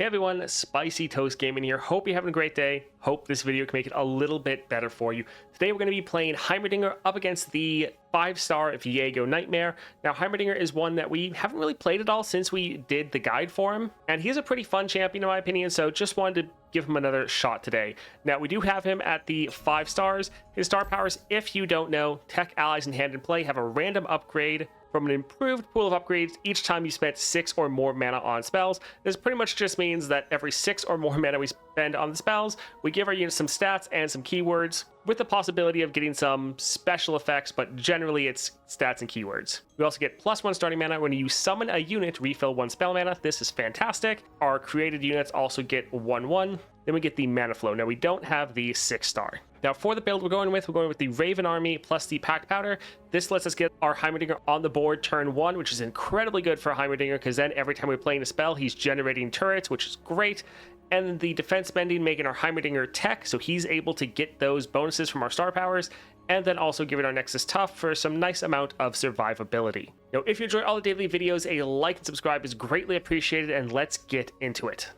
Hey everyone, Spicy Toast Gaming here. Hope you're having a great day. Hope this video can make it a little bit better for you. Today we're going to be playing Heimerdinger up against the 5-star Viego Nightmare. Now Heimerdinger is one that we haven't really played at all since we did the guide for him, and he's a pretty fun champion in my opinion, so just wanted to give him another shot today. Now we do have him at the 5 stars. His star powers, if you don't know, tech allies in hand and play have a random upgrade from an improved pool of upgrades each time you spent 6 or more mana on spells. This pretty much just means that every 6 or more mana we spend on the spells, we give our units some stats and some keywords, with the possibility of getting some special effects, but generally it's stats and keywords. We also get +1 starting mana when you summon a unit, refill 1 spell mana. This is fantastic. Our created units also get 1/1. Then we get the mana flow. Now we don't have the 6-star. Now for the build we're going with the Raven Army plus the Packed Powder. This lets us get our Heimerdinger on the board turn 1, which is incredibly good for Heimerdinger, because then every time we're playing a spell, he's generating turrets, which is great. And the defense spending making our Heimerdinger tech, so he's able to get those bonuses from our star powers, and then also giving our Nexus tough for some nice amount of survivability. Now, if you enjoy all the daily videos, a like and subscribe is greatly appreciated, and let's get into it.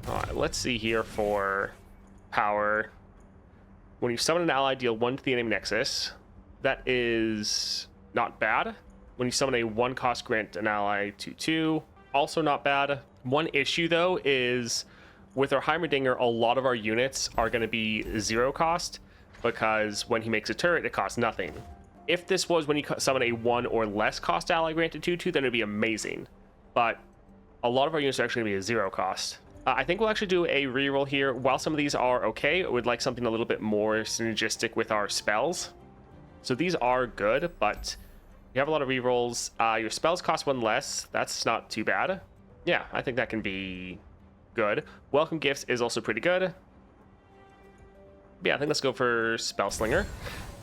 All right, let's see here for power. When you summon an ally, deal 1 to the enemy Nexus. That is not bad. When you summon a 1-cost, grant an ally 2/2. Also not bad. One issue though is with our Heimerdinger, a lot of our units are going to be 0 cost, because when he makes a turret, it costs nothing. If this was when you summon a 1 or less cost ally granted 2/2, then it'd be amazing. But a lot of our units are actually going to be a 0 cost. I think we'll actually do a reroll here. While some of these are okay, I would like something a little bit more synergistic with our spells. So these are good, but you have a lot of rerolls. Your spells cost 1 less. That's not too bad. Yeah, I think that can be good. Welcome Gifts is also pretty good. Yeah, I think let's go for Spell Slinger.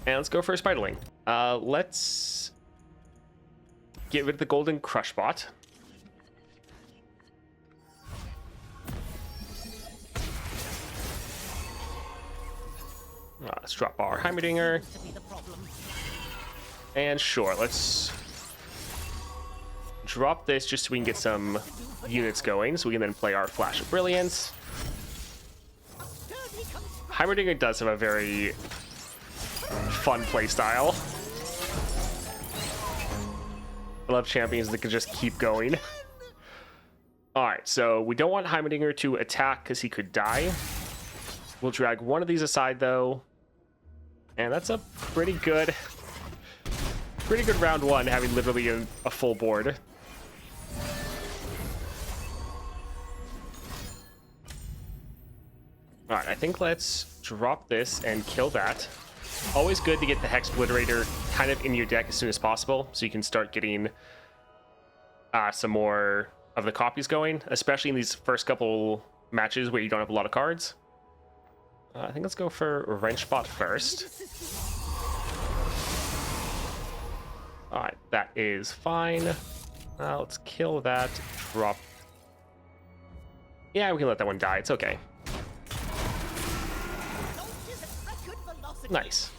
And let's go for Spiderling. Let's get rid of the Golden Crush Bot. Let's drop our Heimerdinger. And sure, let's drop this just so we can get some units going, so we can then play our Flash of Brilliance. Heimerdinger does have a very fun playstyle. I love champions that can just keep going. Alright, so we don't want Heimerdinger to attack because he could die. We'll drag one of these aside though. And that's a pretty good round 1, having literally a full board. Alright, I think let's drop this and kill that. Always good to get the Hex Obliterator kind of in your deck as soon as possible, so you can start getting some more of the copies going, especially in these first couple matches where you don't have a lot of cards. I think let's go for Wrenchbot first. Alright, that is fine. Let's kill that. Drop. Yeah, we can let that one die. It's okay. Nice.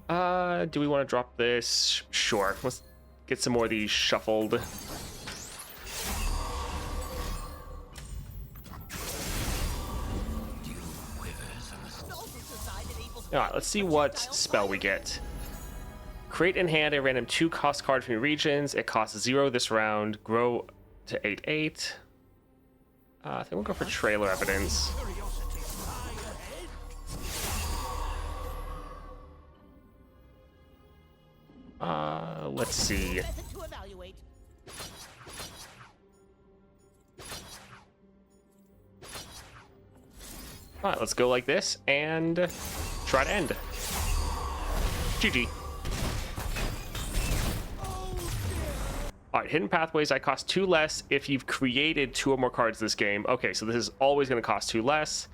Do we want to drop this? Sure. Let's get some more of these shuffled. Alright, let's see what spell we get. Create in hand a random 2-cost card from your regions. It costs 0 this round. Grow to 8/8. I think we'll go for Trailer Evidence. Let's see. Alright, let's go like this and try to end. GG. Alright, Hidden Pathways, I cost 2 less if you've created 2 or more cards this game. Okay, so this is always going to cost 2 less.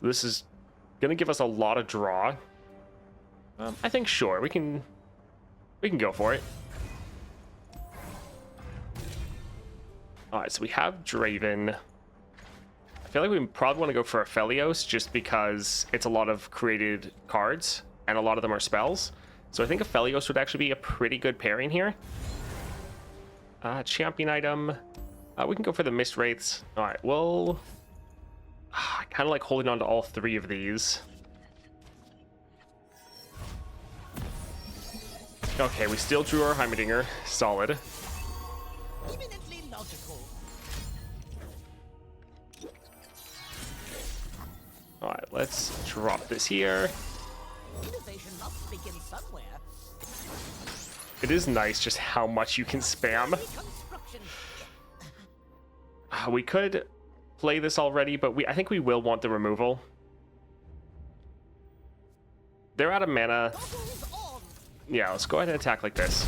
So this is going to give us a lot of draw. I think sure, we can go for it. Alright, so we have Draven. I feel like we probably want to go for Aphelios just because it's a lot of created cards and a lot of them are spells. So I think Aphelios would actually be a pretty good pairing here. Champion item. We can go for the Mist Wraiths. All right, well, I kind of like holding on to all three of these. Okay, we still drew our Heimerdinger. Solid. Eminently logical. All right, let's drop this here. Innovation must begin somewhere. It is nice just how much you can spam. Reconstruction. We could play this already, but I think we will want the removal. They're out of mana. Goggles on. Yeah, let's go ahead and attack like this.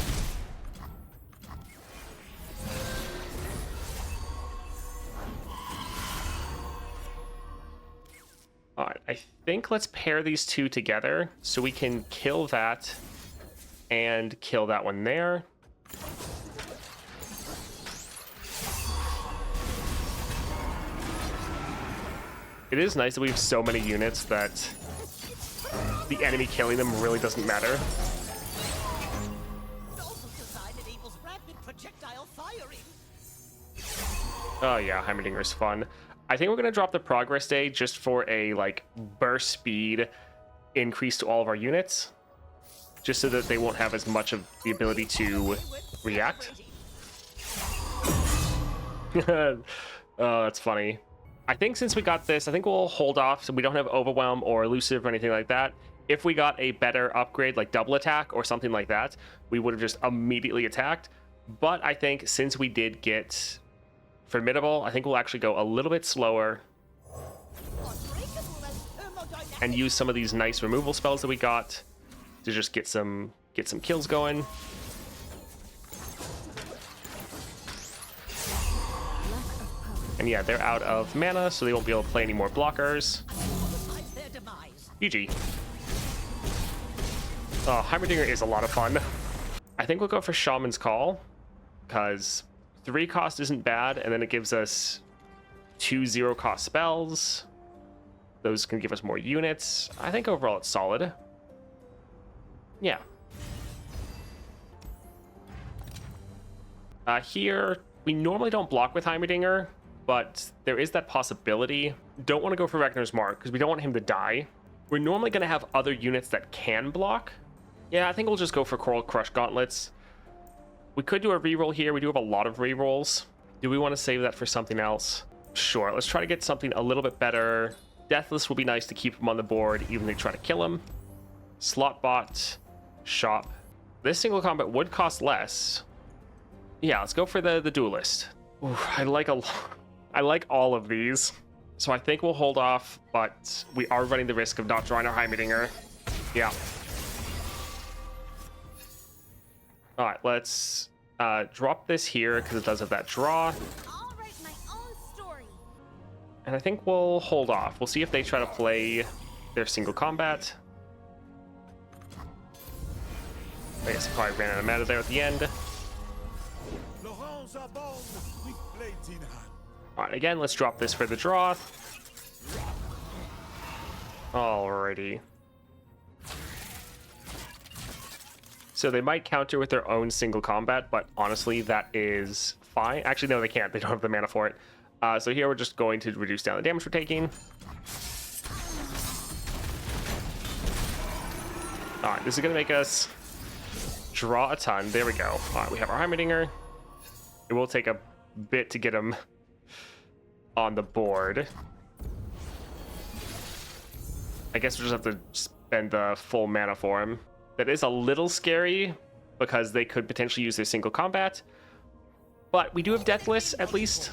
All right, I think let's pair these two together so we can kill that and kill that one there. It is nice that we have so many units that the enemy killing them really doesn't matter. Novel design enables rapid projectile firing. Oh yeah, Heimerdinger is fun. I think we're gonna drop the progress day just for a like burst speed increase to all of our units, just so that they won't have as much of the ability to react. Oh, that's funny. I think since we got this, I think we'll hold off so we don't have Overwhelm or Elusive or anything like that. If we got a better upgrade like double attack or something like that, we would have just immediately attacked. But I think since we did get Formidable, I think we'll actually go a little bit slower and use some of these nice removal spells that we got to just get some kills going. And yeah, they're out of mana, so they won't be able to play any more blockers. GG. Oh, Heimerdinger is a lot of fun. I think we'll go for Shaman's Call, because 3 cost isn't bad, and then it gives us 2 0-cost spells. Those can give us more units. I think overall it's solid. Yeah. Here, we normally don't block with Heimerdinger, but there is that possibility. Don't want to go for Regnar's Mark, because we don't want him to die. We're normally going to have other units that can block. Yeah, I think we'll just go for Coral Crush Gauntlets. We could do a reroll here. We do have a lot of rerolls. Do we want to save that for something else? Sure, let's try to get something a little bit better. Deathless will be nice to keep him on the board, even if they try to kill him. Slotbot, Shop. This single combat would cost less. Yeah, let's go for the Duelist. Ooh, I like all of these. So I think we'll hold off, but we are running the risk of not drawing our Heimerdinger. Yeah. All right, let's drop this here because it does have that draw. I'll write my own story. And I think we'll hold off. We'll see if they try to play their single combat. I guess I probably ran out of mana there at the end. All right, again, let's drop this for the draw. Alrighty. So they might counter with their own single combat, but honestly, that is fine. Actually, no, they can't. They don't have the mana for it. So here we're just going to reduce down the damage we're taking. All right, this is going to make us draw a ton. There we go. All right, we have our Heimerdinger. It will take a bit to get him on the board. I guess we'll just have to spend the full mana for him. That is a little scary because they could potentially use their single combat. But we do have Deathless, at least.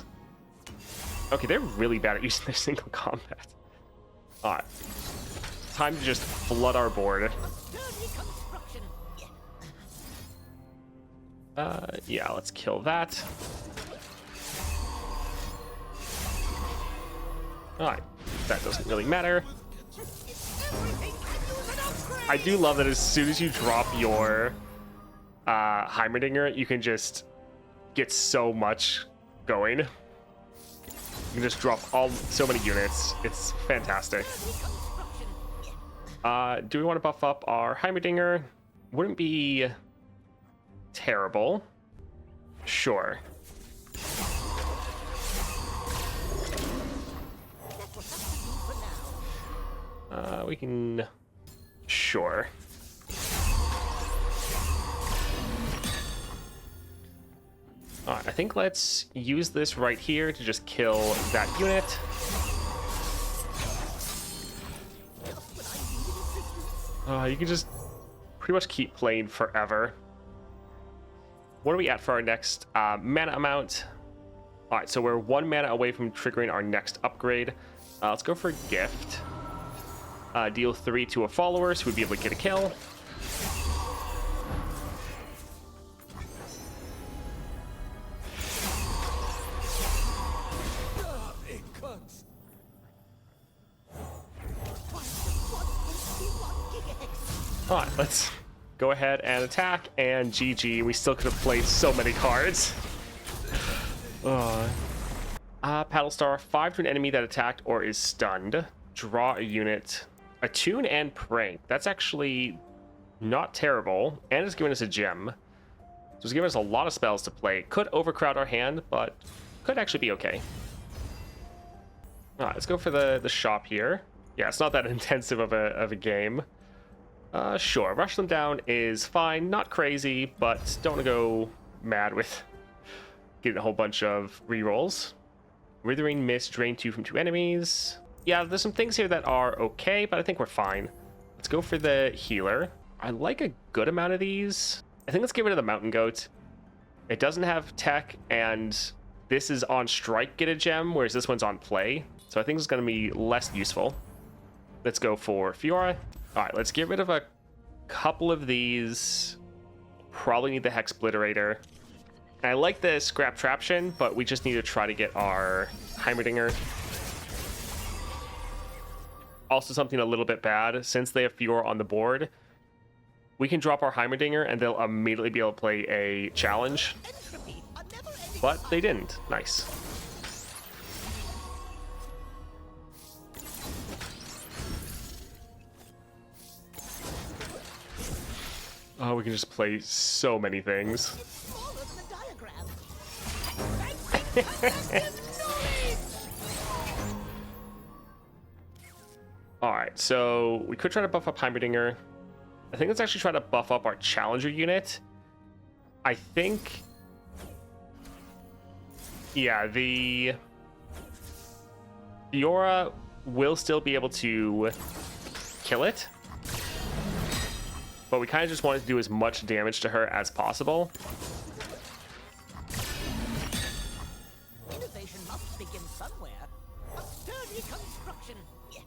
Okay, they're really bad at using their single combat. All right. Time to just flood our board. Yeah, let's kill that. All right, that doesn't really matter. I do love that as soon as you drop your Heimerdinger, you can just get so much going. You can just drop so many units. It's fantastic. Do we want to buff up our Heimerdinger? Wouldn't be terrible. Sure. We can... Sure. Alright, I think let's use this right here to just kill that unit. You can just pretty much keep playing forever. What are we at for our next mana amount? Alright, so we're 1 mana away from triggering our next upgrade. Let's go for Gift. Deal 3 to a follower, so we'd be able to get a kill. Alright, let's go ahead and attack, and GG. We still could have played so many cards. Paddlestar, 5 to an enemy that attacked or is stunned. Draw a unit. Attune and Prank. That's actually not terrible. And it's giving us a gem. So it's giving us a lot of spells to play. Could overcrowd our hand, but could actually be okay. Alright, let's go for the shop here. Yeah, it's not that intensive of a game. Sure, rush them down is fine. Not crazy, but don't want to go mad with getting a whole bunch of rerolls. Withering Mist, drain 2 from 2 enemies. Yeah, there's some things here that are okay, but I think we're fine. Let's go for the healer. I like a good amount of these. I think let's get rid of the Mountain Goat. It doesn't have tech, and this is on strike, get a gem, whereas this one's on play. So I think it's going to be less useful. Let's go for Fiora. All right, let's get rid of a couple of these. Probably need the Hex Obliterator. I like the Scrap Traption, but we just need to try to get our Heimerdinger. Also something a little bit bad, since they have Fiora on the board, we can drop our Heimerdinger and they'll immediately be able to play a challenge. But they didn't. Nice. Oh, we can just play so many things. Alright, so we could try to buff up Heimerdinger. I think let's actually try to buff up our Challenger unit. I think... Yeah, the Fiora will still be able to kill it. But we kind of just wanted to do as much damage to her as possible. Innovation must begin somewhere. A sturdy construction. Yeah.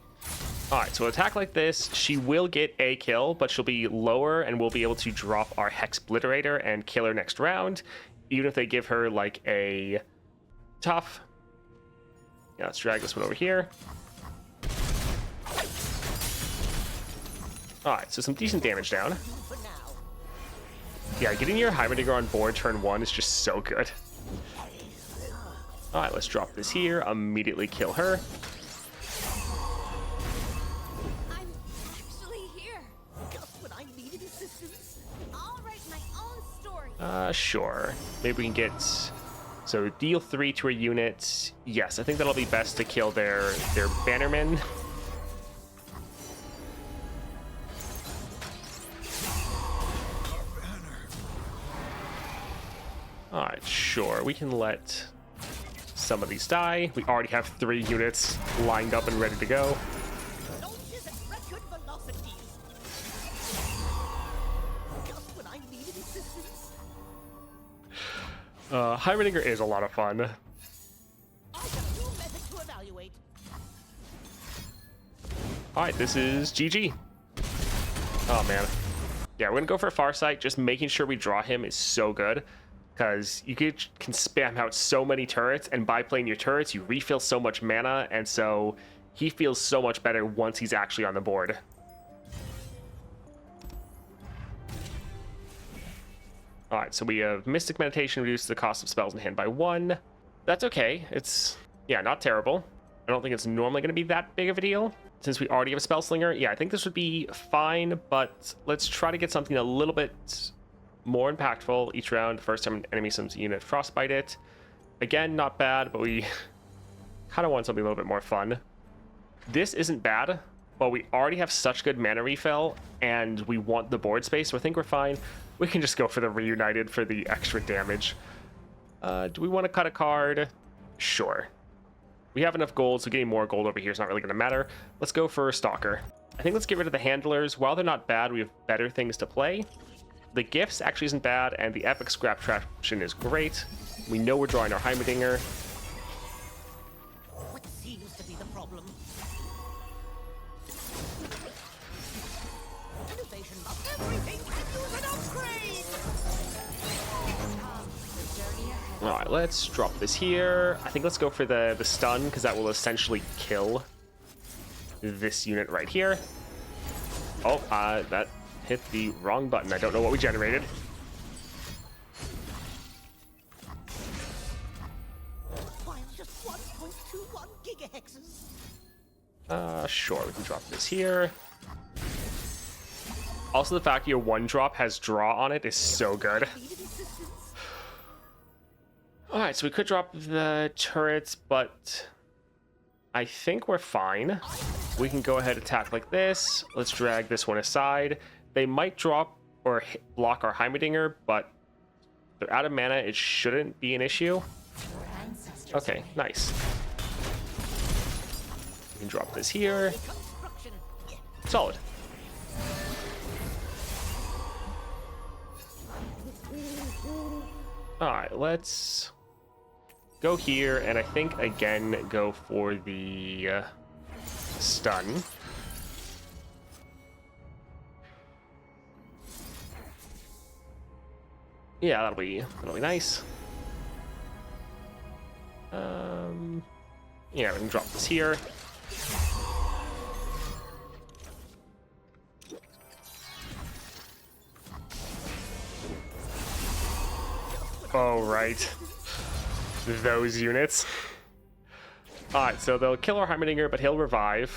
Alright, so attack like this, she will get a kill, but she'll be lower and we'll be able to drop our Hex Obliterator and kill her next round, even if they give her like a tough. Yeah, let's drag this one over here. Alright, so some decent damage down. Yeah, getting your Heimerdinger on board turn 1 is just so good. Alright, let's drop this here, immediately kill her. I'm actually here. Just when I needed assistance. I'll write my own story. Sure. Maybe we can get... So, deal 3 to a unit. Yes, I think that'll be best to kill their Bannerman. Alright, sure. We can let some of these die. We already have 3 units lined up and ready to go. Launches at record velocities. Just when I needed assistance. Heimerdinger is a lot of fun. I have a new method to evaluate. Alright, this is GG. Oh, man. Yeah, we're going to go for Farsight. Just making sure we draw him is so good. Because you can spam out so many turrets, and by playing your turrets, you refill so much mana, and so he feels so much better once he's actually on the board. Alright, so we have Mystic Meditation, reduces the cost of spells in hand by 1. That's okay. It's, yeah, not terrible. I don't think it's normally going to be that big of a deal. Since we already have a Spell Slinger, yeah, I think this would be fine, but let's try to get something a little bit more impactful each round. First time an enemy sends a unit, frostbite it. Again, not bad, but we kind of want something a little bit more fun. This isn't bad, but we already have such good mana refill, and we want the board space, so I think we're fine. We can just go for the Reunited for the extra damage. Do we want to cut a card? Sure. We have enough gold, so getting more gold over here is not really going to matter. Let's go for Stalker. I think let's get rid of the Handlers. While they're not bad, we have better things to play. The Gifts actually isn't bad, and the Epic Scrap Traction is great. We know we're drawing our Heimerdinger. What seems to be the problem? Innovation of everything can use an upgrade! All right, let's drop this here. I think let's go for the stun, because that will essentially kill this unit right here. Oh, that hit the wrong button. I don't know what we generated. While just 1.21 gigahexes. Sure, we can drop this here. Also, the fact your one drop has draw on it is so good. Needed assistance. All right, so we could drop the turrets, but I think we're fine. We can go ahead and attack like this. Let's drag this one aside. They might drop or block our Heimerdinger, but they're out of mana. It shouldn't be an issue. Okay, nice. We can drop this here. Construction. Solid. All right, let's go here, and I think again go for the stun. Yeah, that'll be nice. Yeah, we can drop this here. Oh, right. Those units. Alright, so they'll kill our Heimerdinger, but he'll revive.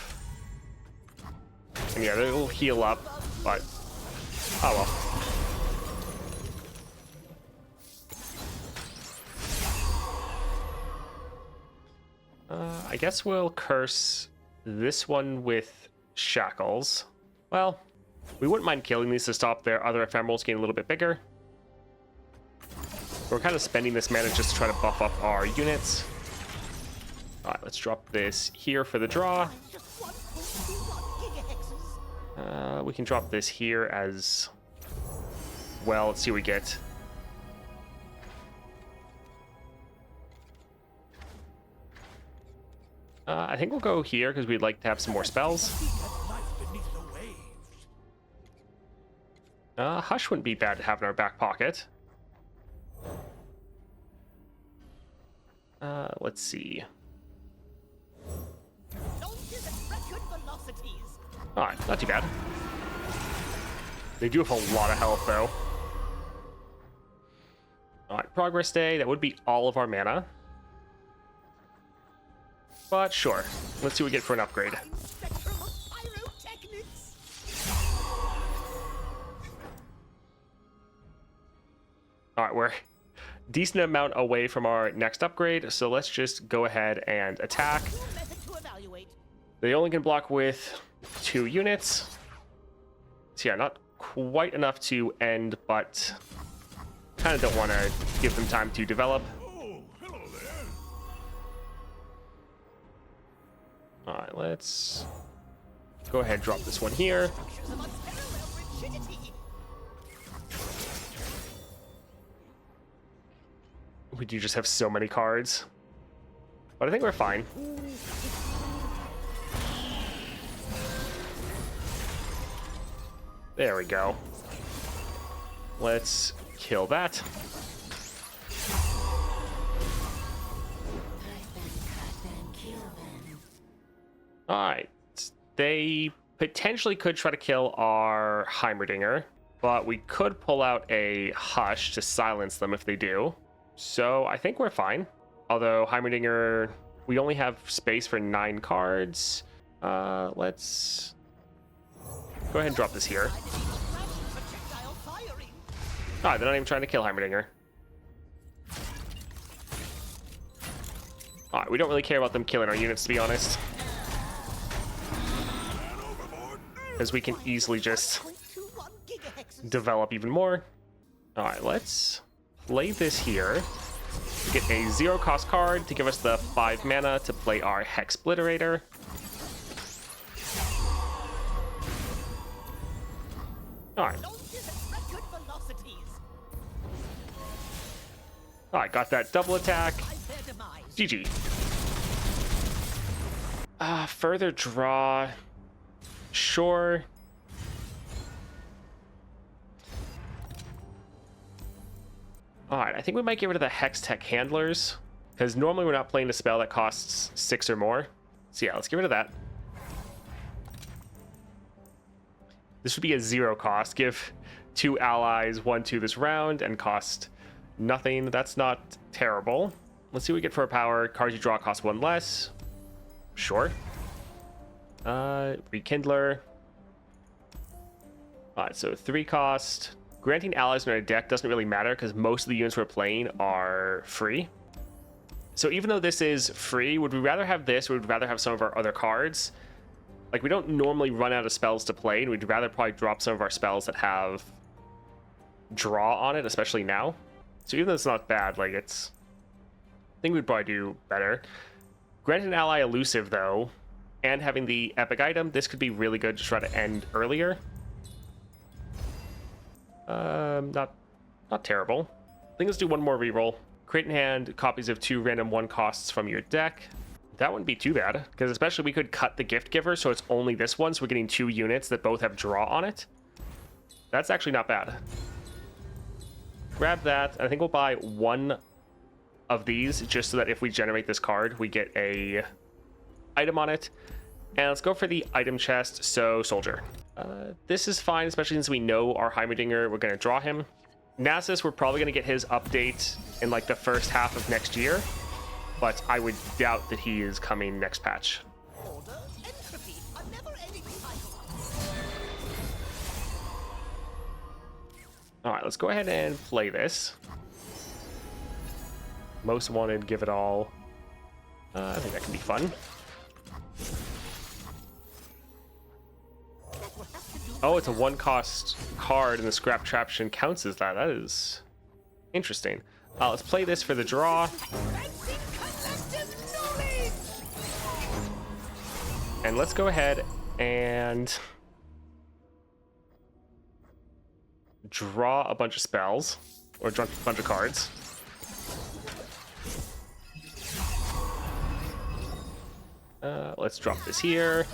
And yeah, they'll heal up, but... oh well. I guess we'll curse this one with shackles. Well, we wouldn't mind killing these to stop their other ephemerals getting a little bit bigger. We're kind of spending this mana just to try to buff up our units. All right, let's drop this here for the draw. Just 1.21 gigahexes. We can drop this here as well. Let's see what we get. I think we'll go here because we'd like to have some more spells. Hush wouldn't be bad to have in our back pocket. Let's see. Launches at record velocities. Alright, not too bad. They do have a lot of health, though. Alright, Progress Day. That would be all of our mana. But sure. Let's see what we get for an upgrade. Spectrum of pyrotechnics. Alright, we're decent amount away from our next upgrade, so let's just go ahead and attack. New method to evaluate. They only can block with 2 units. So yeah, not quite enough to end, but kind of don't want to give them time to develop. Oh, hello there. Alright, let's go ahead and drop this one here. Structures of unparalleled rigidity. We do just have so many cards. But I think we're fine. There we go. Let's kill that. Alright. They potentially could try to kill our Heimerdinger, but we could pull out a Hush to silence them if they do. So I think we're fine. Although Heimerdinger, we only have space for 9 cards. Let's go ahead and drop this here. Projectile firing. Alright, they're not even trying to kill Heimerdinger. Alright, we don't really care about them killing our units, to be honest. Because we can easily just 0.21 gigahexes. develop even more. Alright, let's play this here. Get a 0-cost card to give us the 5 mana to play our Hex Splitterator. Alright. Launches at record velocities. Alright, got that double attack. By their demise. GG. Further draw. Sure. Alright, I think we might get rid of the Hex Tech Handlers, because normally we're not playing a spell that costs 6 or more. So yeah, let's get rid of that. This would be a 0 cost. Give 2 allies 1/2 this round and cost nothing. That's not terrible. Let's see what we get for our power. Cards you draw cost 1 less. Sure. Rekindler. Alright, so 3 cost. Granting allies in our deck doesn't really matter because most of the units we're playing are free. So even though this is free, would we rather have this or would we rather have some of our other cards? Like, we don't normally run out of spells to play, and we'd rather probably drop some of our spells that have draw on it, especially now. So even though it's not bad, like, it's... I think we'd probably do better. Granting an ally elusive, though, and having the epic item, this could be really good to try to end earlier. Not terrible. I think let's do one more reroll. Create in hand copies of 2 random 1 costs from your deck. That wouldn't be too bad, because especially we could cut the gift giver, so it's only this one, so we're getting 2 units that both have draw on it. That's actually not bad. Grab that. I think we'll buy 1 of these, just so that if we generate this card, we get a item on it. And let's go for the item chest, so Soldier. This is fine, especially since we know our Heimerdinger, we're going to draw him. Nasus, we're probably going to get his update in like the first half of next year, but I would doubt that he is coming next patch. Order, entropy, a never-ending cycle. Alright, let's go ahead and play this. Most wanted, give it all. I think that can be fun. Oh, it's a 1-cost card, and the Scrap Traption counts as that. That is interesting. Let's play this for the draw. And let's go ahead and draw a bunch of spells, or draw a bunch of cards. Let's drop this here.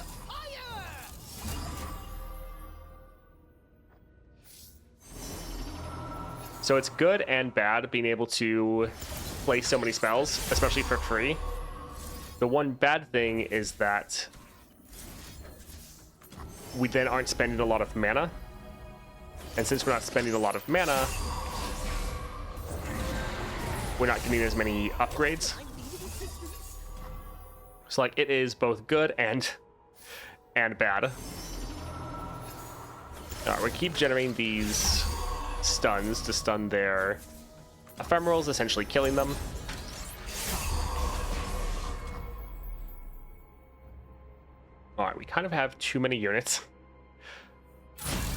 So it's good and bad being able to play so many spells, especially for free. The one bad thing is that we then aren't spending a lot of mana. And since we're not spending a lot of mana, we're not getting as many upgrades. So like, it is both good and bad. Alright, we keep generating these stuns to stun their ephemerals, essentially killing them. Alright, we kind of have too many units.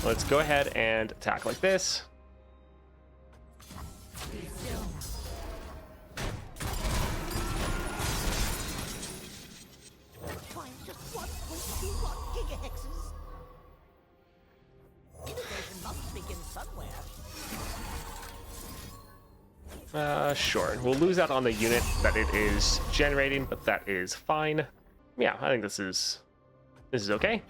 Let's go ahead and attack like this. Trying just 1.21 gigahexes. Innovation must begin somewhere. Sure. We'll lose out on the unit that it is generating, but that is fine. Yeah, I think this is okay.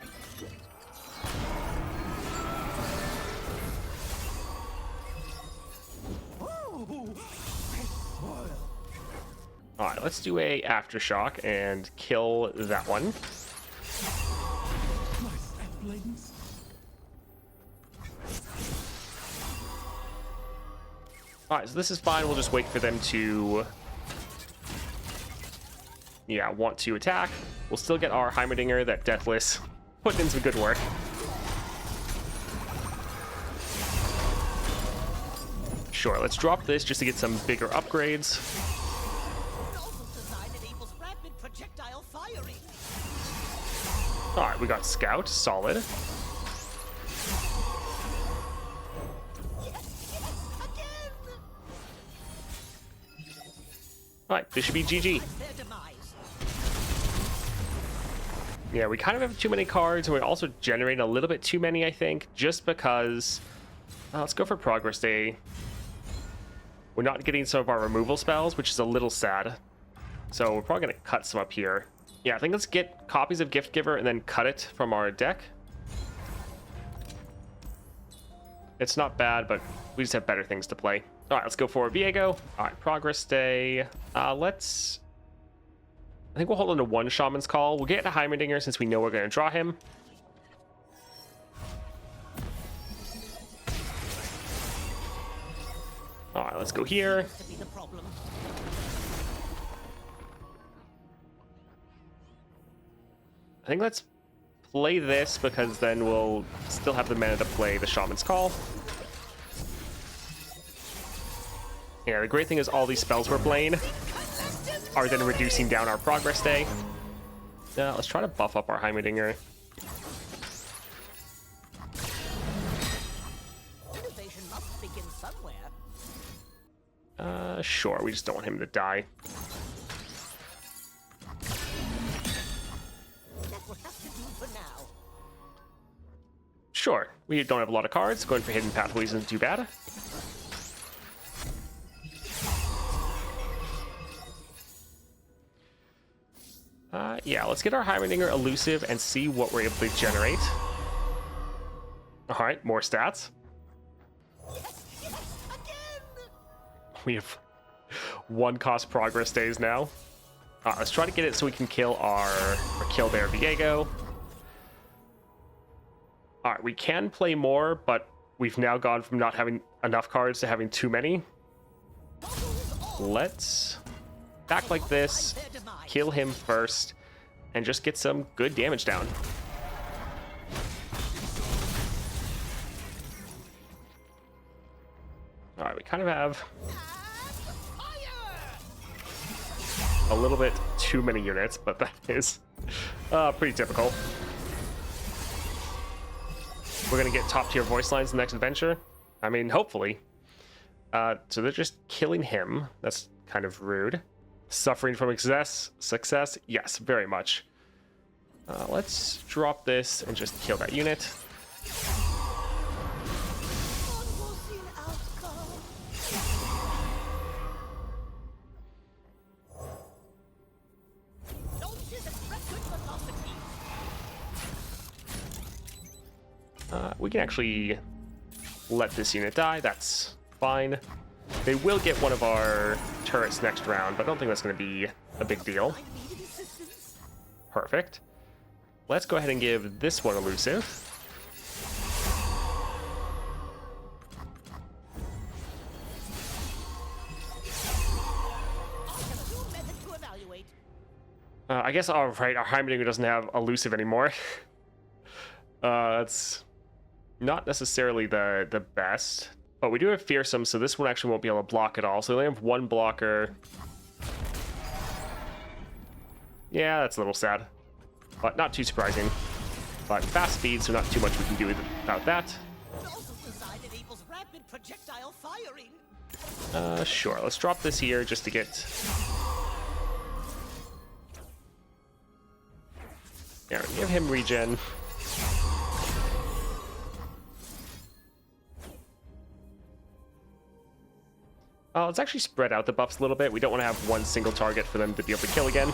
Alright, let's do a Aftershock and kill that one. Alright, so this is fine. We'll just wait for them to... yeah, want to attack. We'll still get our Heimerdinger, that Deathless, putting in some good work. Sure, let's drop this just to get some bigger upgrades. Novel's design enables rapid projectile firing. Alright, we got Scout, solid. Again! Alright, this should be GG. Their demise. Yeah, we kind of have too many cards, and we're also generating a little bit too many, I think, just because... let's go for Progress Day. We're not getting some of our removal spells, which is a little sad. So we're probably going to cut some up here. Yeah, I think let's get copies of Gift Giver and then cut it from our deck. It's not bad, but we just have better things to play. All right, let's go for Viego. All right, Progress Day. I think we'll hold on to one Shaman's Call. We'll get a Heimerdinger since we know we're going to draw him. All right, let's go here. To be the problem. I think let's play this because then we'll still have the mana to play the Shaman's Call. Yeah, the great thing is all these spells we're playing are then reducing down our Progress Day. Yeah, let's try to buff up our Heimerdinger. Innovation must begin somewhere. Sure, we just don't want him to die. That will have to do for now. Sure, we don't have a lot of cards. Going for Hidden Pathways isn't too bad. Yeah, let's get our Heimerdinger elusive and see what we're able to generate. Alright, more stats. We have 1 cost Progress Days now. Let's try to get it so we can kill kill their Viego. Alright, we can play more, but we've now gone from not having enough cards to having too many. Let's back like this, kill him first, and just get some good damage down. Alright, we kind of have a little bit too many units, but that is pretty typical. We're going to get top tier voice lines in the next adventure. I mean, hopefully. So they're just killing him. That's kind of rude. Suffering from success? Yes, very much. Let's drop this and just kill that unit. Unforeseen outcome. Launches at record velocity. We can actually let this unit die. That's fine. They will get one of our turrets next round, but I don't think that's going to be a big deal. I needed assistance. Perfect. Let's go ahead and give this one elusive. I have a new method to evaluate. I guess, all right, our Heimerdinger doesn't have elusive anymore. It's not necessarily the best, but we do have Fearsome, so this one actually won't be able to block at all. So we only have 1 blocker. Yeah, that's a little sad, but not too surprising. But fast speed, so not too much we can do about that. Novel's design enables rapid projectile firing. Sure, let's drop this here just to get... Yeah, give him regen. Let's actually spread out the buffs a little bit. We don't want to have one single target for them to be able to kill again.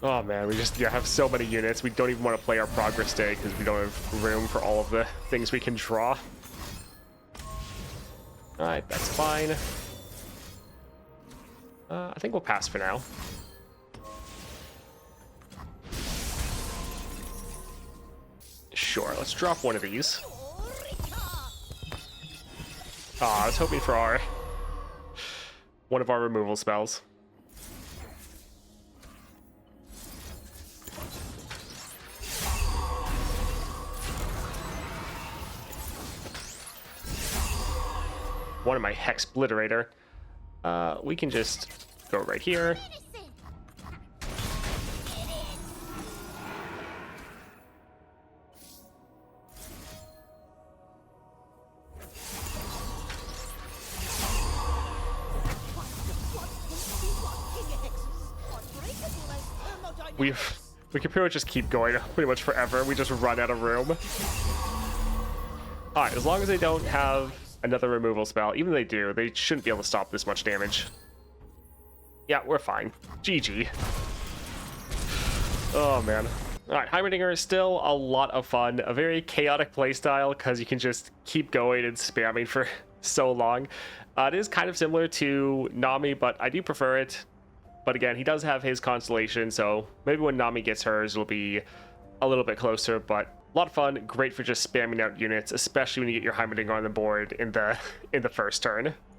Oh man, we just have so many units. We don't even want to play our Progress Day because we don't have room for all of the things we can draw. Alright, that's fine. I think we'll pass for now. Sure, let's drop one of these. I was hoping for one of our removal spells. one of my Hex Splitterator. We can just go right here. Medicine. We can pretty much just keep going pretty much forever. We just run out of room. Alright, as long as they don't have another removal spell, even if they do, they shouldn't be able to stop this much damage. Yeah, we're fine. GG. Oh, man. Alright, Heimerdinger is still a lot of fun. A very chaotic playstyle, because you can just keep going and spamming for so long. It is kind of similar to Nami, but I do prefer it. But again, he does have his constellation, so maybe when Nami gets hers, it'll be a little bit closer, but a lot of fun. Great for just spamming out units, especially when you get your Heimerdinger on the board in the first turn.